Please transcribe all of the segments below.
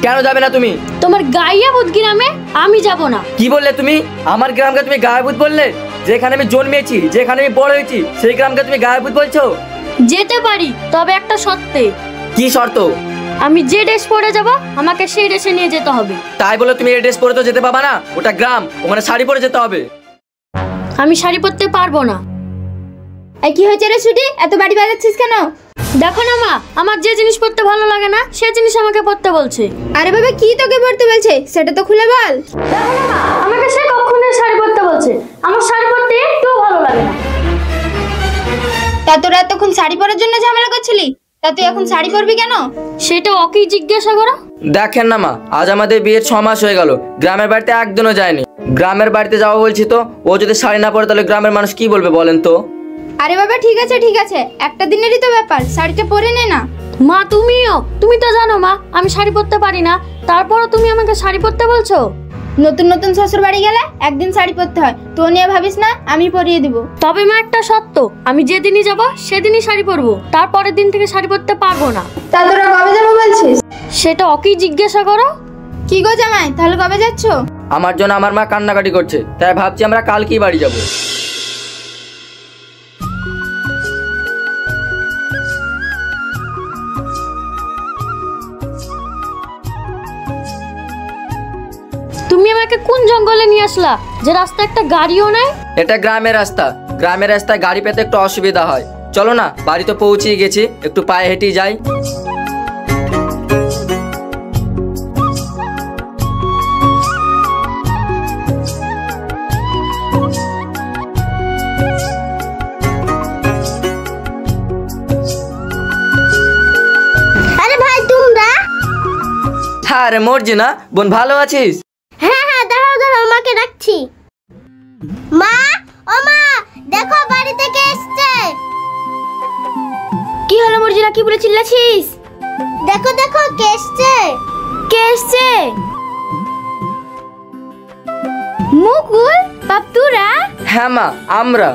কেন যাবে না তুমি? তোমার গায়াবুদ গ্রামে আমি যাব না। কি বললে তুমি? আমার গ্রামকে তুমি গায়াবুদ বললে? যেখানে আমি জন্মেছি, যেখানে আমি বড় হয়েছি, সেই গ্রামকে তুমি গায়াবুদ বলছো? যেতে পারি, তবে একটা শর্তে। কি শর্ত? আমি যে ড্রেস পরে যাব আমাকে সেই ড্রেসে নিয়ে যেতে হবে। তাই বলে তুমি এই ড্রেস পরে তো যেতে পাবা না, ওটা গ্রাম, ওখানে শাড়ি পরে যেতে হবে। আমি শাড়ি পরতে পারবো না। এই কি হয়েছে রে সুটি, এত বাড়ি বাজাচ্ছিস কেন? দেখো না মা, আমার যে জিনিস পরতে ভালো লাগে না সে জিনিস আমাকে পরতে বলছে। আরে বাবা, কি তোকে পরতে বলছে সেটা তো খুলে বল। দেখো না মা, আমাকে সে কখনো শাড়ি পরতে বলছে, আমার শাড়ি পরতে একটু ভালো লাগে না। তা তোরা এতক্ষণ শাড়ি পরার জন্য ঝামেলা করছিলি, তা তুই এখন শাড়ি পরবি কেন? সেটা ওকেই জিজ্ঞাসা করো। দেখেন না মা, আজ আমাদের বিয়ের 6 মাস হয়ে গেল, গ্রামের বাড়িতে একদিনও যায়নি। গ্রামের বাড়িতে যাওয়া বলছি তো, ও যদি শাড়ি না পরে তাহলে গ্রামের মানুষ কি বলবে বলেন তো? আরে বাবা ঠিক আছে ঠিক আছে, একটা দিনেরই তো ব্যাপার, শাড়িটা পরে নে না। মা তুমি তো জানো মা আমি শাড়ি পরতে পারি না, তারপরও তুমি আমাকে শাড়ি পরতে বলছো। নতুন নতুন শ্বশুর বাড়ি গেলে একদিন শাড়ি পরতে হয়, তো নিয়ে ভাবিস না, আমি পরিয়ে দিব। তবে মা একটা সত্য, আমি যেদিনই যাব সেদিনই শাড়ি পরবো, তারপরের দিন থেকে শাড়ি পরতে পারবো না। তা তোরা কবে যাবো বলছিস? সেটা ওকেই জিজ্ঞাসা করো। কি গো জামাই, তাহলে কবে যাচ্ছ? আমার জন্য আমার মা কান্নাকাটি করছে, তাই ভাবছি আমরা কালকেই বাড়ি যাব। তুমি আমাকে কোন জঙ্গলে নিয়ে আসলা যে রাস্তা একটা গাড়িও নাই? এটা গ্রামের রাস্তা, গ্রামের রাস্তায় গাড়ি পেতে একটু অসুবিধা হয়। চলো না, বাড়ি তো পৌঁছে গেছি, একটু পায়ে হেঁটেই যাই। আরে ভাই তোমরা? হ্যাঁ রে মর্জিনা, বোন ভালো আছিস? হ্যাঁ হ্যাঁ, দাঁড়াও দাঁড়াও, মাকে ডাকছি। মা, ও মা, দেখো বাড়ি থেকে এসেছে। কি হলো মর্জিনা, কি বলে চিল্লাছিস? দেখো দেখো কে এসেছে। কে এসেছে? মুকুল, বাপ্তুরা? হ্যাঁ মা, আমরা।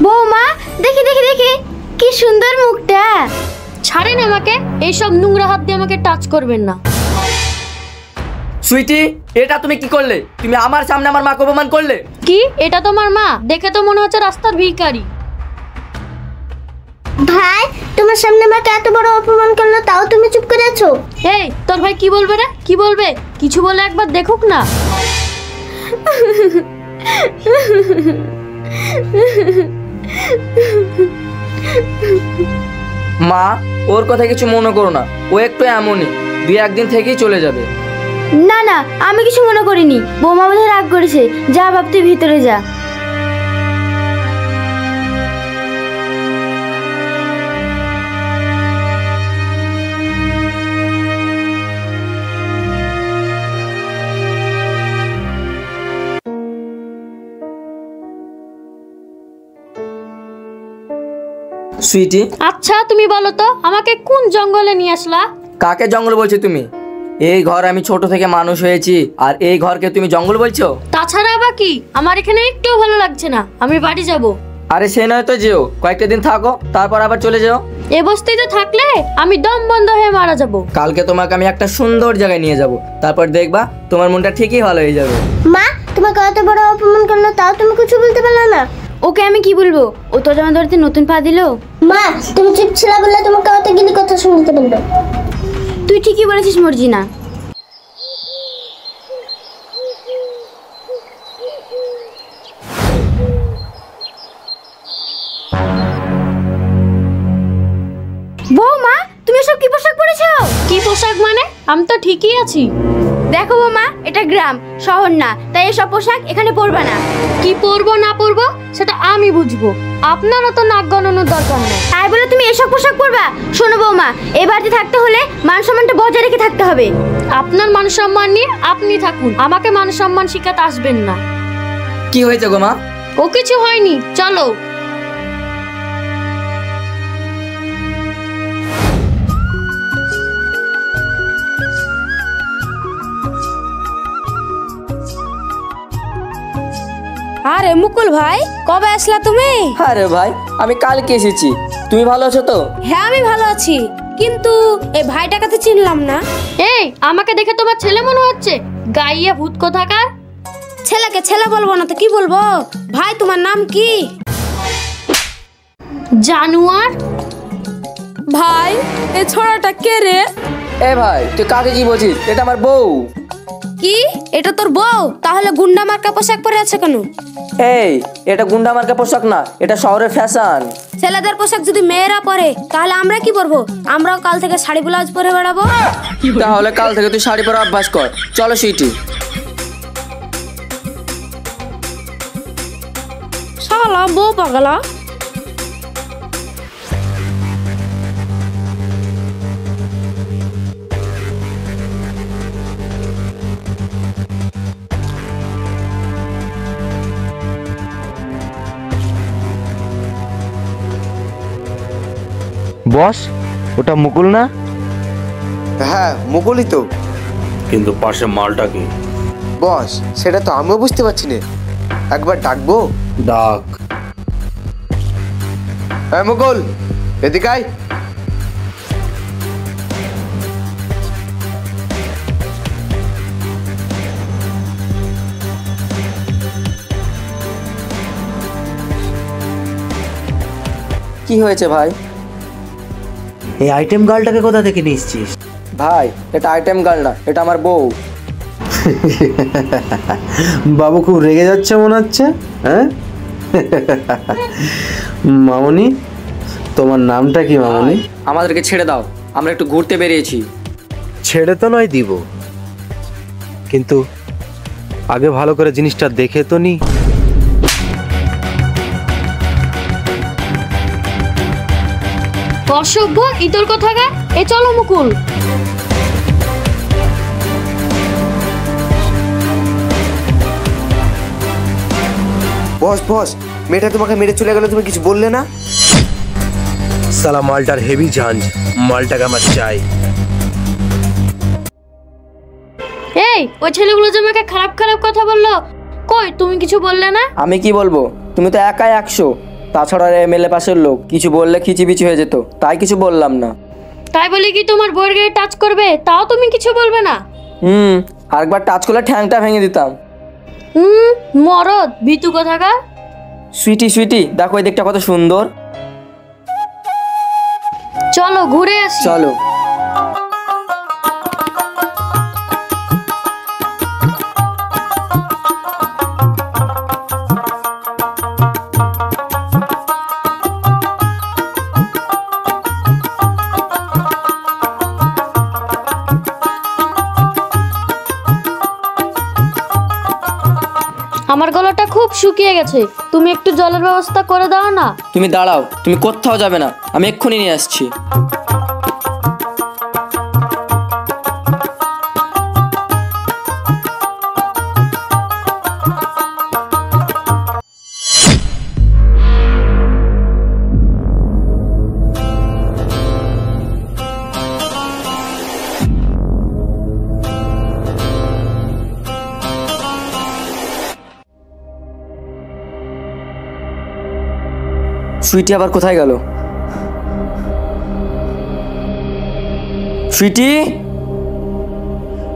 বৌমা, দেখি দেখি দেখি, কি সুন্দর মুখটা। ছাড়েন আমাকে, এইসব নোংরা হাত দিয়ে আমাকে টাচ করবেন না। সুইটি, এটা তুমি কি করলে? তুমি আমার সামনে আমার মাকে অপমান করলে। কি, এটা তোমার মা? দেখে তো মনে হচ্ছে রাস্তার ভিখারি। ভাই, তোমার সামনে মাকে এত বড় অপমান করলো, তাও তুমি চুপ করে আছো? এই তোর ভাই কি বলবে রে? কি বলবে? কিছু বলে একবার দেখুক না। মা, ওর কথা কিছু মনে করো না, ও একটু এমনই, 2-1 দিন থেকেই চলে যাবে। না না, আমি কিছু মনে করিনি, বৌমা বোধহয় রাগ করেছে। যা বাপ, তুই ভিতরে যা। সুইটি, আচ্ছা তুমি বলো তো, আমাকে কোন জঙ্গলে নিয়ে আসলা? কাকে জঙ্গল বলছো তুমি? এই ঘর আমি ছোট থেকে মানুষ হয়েছি, আর এই ঘরকে তুমি জঙ্গল বলছো? তাছাড়া আবার কি, আমার এখানে একটু ভালো লাগছে না, আমি বাড়ি যাব। আরে সে নয় তো, যেও কয়েকটা দিন থাকো, তারপর আবার চলে যাও। এ বস্তিতে থাকলে আমি দম বন্ধ হয়ে মারা যাব। কালকে তোমাকে আমি একটা সুন্দর জায়গায় নিয়ে যাব, তারপর দেখবা তোমার মনটা ঠিকই ভালো হয়ে যাবে। মা, তোমাকে এত বড় অপমান করলো, তাও তুমি কিছু বলতে পারলে না? ওকে আমি কি বলবো, ও তো আমার ধরতে নতুন পা দিল। মা, তুমি চুপ ছিলা বললে তোমাকে অত গিলি কথা শুনতে বললো। তুই ঠিকই বলেছিস মর্জিনা। বৌমা, তুমি সব কি পোশাক পরেছো? কি পোশাক মানে? আমি তো ঠিকই আছি। দেখো বৌমা, এটা গ্রাম, শহর না, তাই এসব পোশাক এখানে পরবা না। কি পরবো না পরবো সেটা আমি বুঝবো, আপনারও তো নাক গণানোর দরকার নেই। তাই বলে তুমি এসব পোশাক পরবা? শোনো বৌমা, এই বাড়িতে থাকতে হলে মান সম্মানটা বজায় রেখে থাকতে হবে। আপনার মান সম্মান নিয়ে আপনি থাকুন, আমাকে মান সম্মান শিখাতে আসবেন না। কি হয়েছে গো মা? ও কিছু হয়নি, চলো। আরে মুকুল ভাই, কবে আসলা তুমি? আরে ভাই, আমি কালকে এসেছি। তুমি ভালো আছো তো? হ্যাঁ আমি ভালো আছি। কিন্তু এই ভাইটাকে তো চিনলাম না। এই আমাকে দেখে তোমার ছেলে মনে হচ্ছে? গাইয়া ভূত কোথাকার। ছেলেকে ছেলে বলবো না তো কি বলবো? ভাই তোমার নাম কি? জানুয়ার। ভাই এই ছোড়াটা কে রে? এ ভাই তুই কাকে কি বলছিস? এটা আমার বউ। কি এটা তোর বউ? তাহলে গুন্ডা মার্কা পোশাক পরে আছে কেন? এই এটা গুন্ডা মার্কা পোশাক না, এটা শহরের ফ্যাশন। ছেলেদের পোশাক যদি মেয়েরা পরে তাহলে আমরা কি পরবো? আমরাও কাল থেকে শাড়ি ব্লাউজ পরে বেড়াবো। তাহলে কাল থেকে তুই শাড়ি পরা অভ্যাস কর। চলো সুইটি। শালা বউ পাগলা। বস, ওটা মুকুল না? হ্যাঁ মুকুলই তো। কিন্তু পাশে মালটা কি? বস সেটা তো আমিও বুঝতে পারছি না, একবার ডাকবো? ডাক। হ্যাঁ মুকুল এদিকে আয়। কি হয়েছে ভাই? এই আইটেম গার্লটাকে কোথা থেকে নিয়ে এসছিস? ভাই এটা আইটেম গার্ল না, এটা আমার বউ। বাবু খুব রেগে যাচ্ছে মনে হচ্ছে, হ্যাঁ? মামনি, তোমার নামটা কি মামনি? আমাদেরকে ছেড়ে দাও, আমরা একটু ঘুরতে বেরিয়েছি। ছেড়ে তো নয় দিব, কিন্তু আগে ভালো করে জিনিসটা দেখে তো নি। অসভ্য ইতর কোথাকার। এ চলো মুকুল। বস বস মেয়েটা তোমাকে মেরে চলে গেল, তুমি কিছু বললে না? সালা মালটার হেভি ঝাঞ্জ, মালটাকে আমার চাই। এই ওই ছেলেগুলো যে আমাকে খারাপ খারাপ কথা বললো, কই তুমি কিছু বললে না? আমি কি বলবো? তুমি তো একাই 100, তাছাড়া এমএলএ পাশের লোক, কিছু বললে খিচিবিচি হয়ে যেত, তাই কিছু বললাম না। তাই বলি কি তোমার বউয়ের গায়ে টাচ করবে, তাও তুমি কিছু বলবে না? আরেকবার টাচ করলে ঠ্যাংটা ভেঙে দিতাম। মরদ ভিতু কোথাকার। সুইটি সুইটি দেখো এই দিকটা কত সুন্দর। চলো ঘুরে আসি। চলো। আমার গলাটা খুব শুকিয়ে গেছে, তুমি একটু জলের ব্যবস্থা করে দাও না। তুমি দাঁড়াও, তুমি কোথাও যাবে না, আমি এক্ষুনি নিয়ে আসছি। সুইটি আবার কোথায় গেল? সুইটি,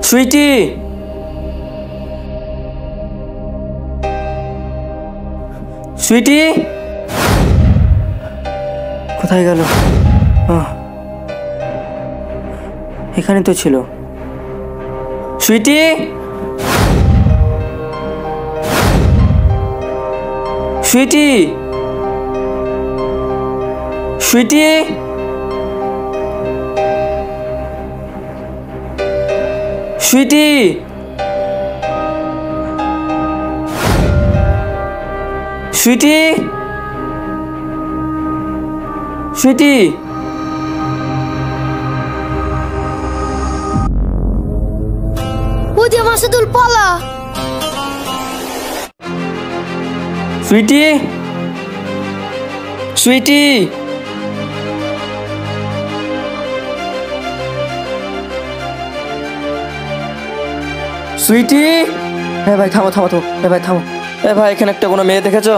সুইটি, সুইটি কোথায় গেল? এখানে তো ছিল। সুইটি, সুইটি, সুইটি, সুইটি, সুইটি, সুইটি, ওদি মাসুদুল পালা। সুইটি, সুইটি, সুইটি। হ্যাঁ ভাই থামো থামো তো, ভাই থামো। ভাই এখানে একটা কোনো মেয়ে দেখেছো?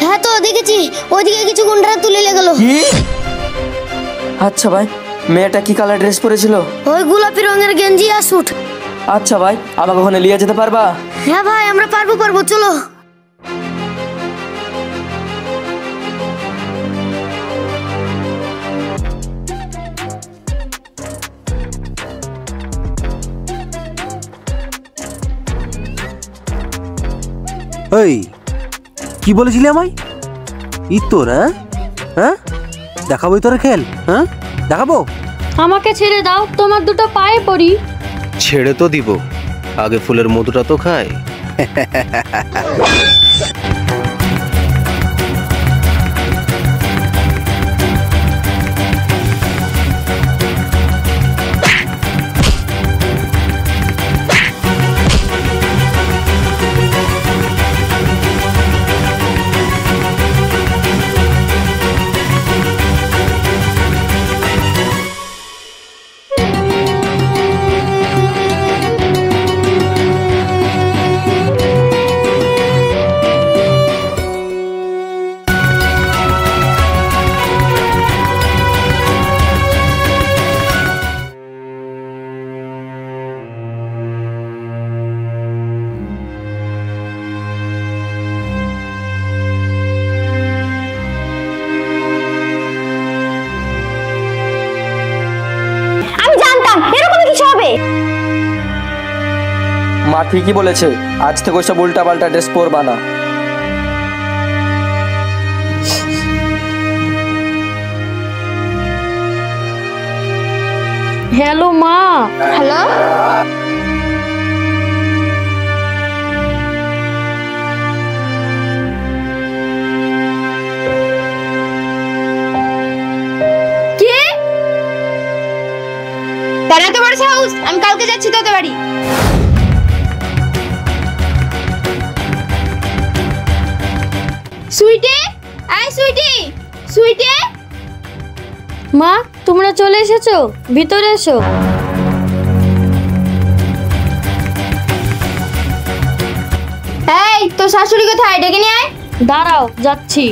হ্যাঁ তো দেখেছি, ওইদিকে কিছু গুন্ডারা তুলে গেল। কি? আচ্ছা ভাই, মেয়েটা কি কালার ড্রেস পরেছিল? ওই গোলাপি রঙের গেঞ্জি আর স্যুট। আচ্ছা ভাই, আমাকে ওখানে নিয়ে যেতে পারবা? হ্যাঁ ভাই, আমরা পারবো, চলো। এই কি বলেছিলি আমায়? তোর হ্যাঁ দেখাবোই তোর খেল, হ্যাঁ দেখাবো। আমাকে ছেড়ে দাও, তোমার দুটো পায়ে পড়ি। ছেড়ে তো দিব, আগে ফুলের মধুটা তো খায়। মা ঠিকই বলেছে, আজ থেকে ওইসব উল্টা পাল্টা ড্রেস পরবা না। হ্যালো মা। হ্যালো, কে? তারা তো বড় সাহস, আমি কালকে যাচ্ছি তোদের বাড়ি। সুইটি, সুইটি। মা, তোমরা চলে এসেছো, ভিতরে এসো। এই, তোর শাশুড়ি কোথায়? ডেকে নিয়ে আয়। দাঁড়াও, যাচ্ছি।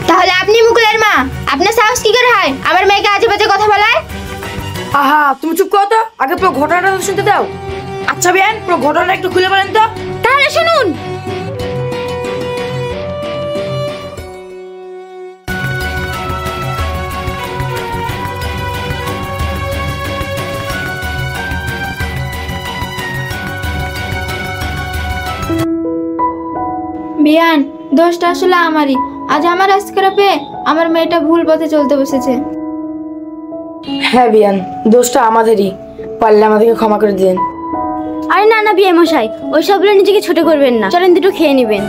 তাহলে আপনি মুকুলের মা, আপনার সাহস কি করে হয় আমার মেয়েকে আজে বাজে কথা বলায়? আহা, তুমি চুপ করো তো, আগে পুরো ঘটনাটা তো শুনতে দাও। আচ্ছা বিয়ান, পুরো ঘটনা একটু খুলে বলেন তো। তাহলে শুনুন। বিয়ান, দোষটা আসলে আমারই। আজ আমার আজকেরা পেয়ে আমার মেয়েটা ভুল পথে চলতে বসেছে। হ্যাঁ বিয়ান, দোষটা আমাদেরই, পারলে আমাদেরকে ক্ষমা করে দিন। আরে না বিয়ে মশাই, ওইসব বলে নিজেকে ছোট করবেন না, চলেন দুটো খেয়ে নেবেন।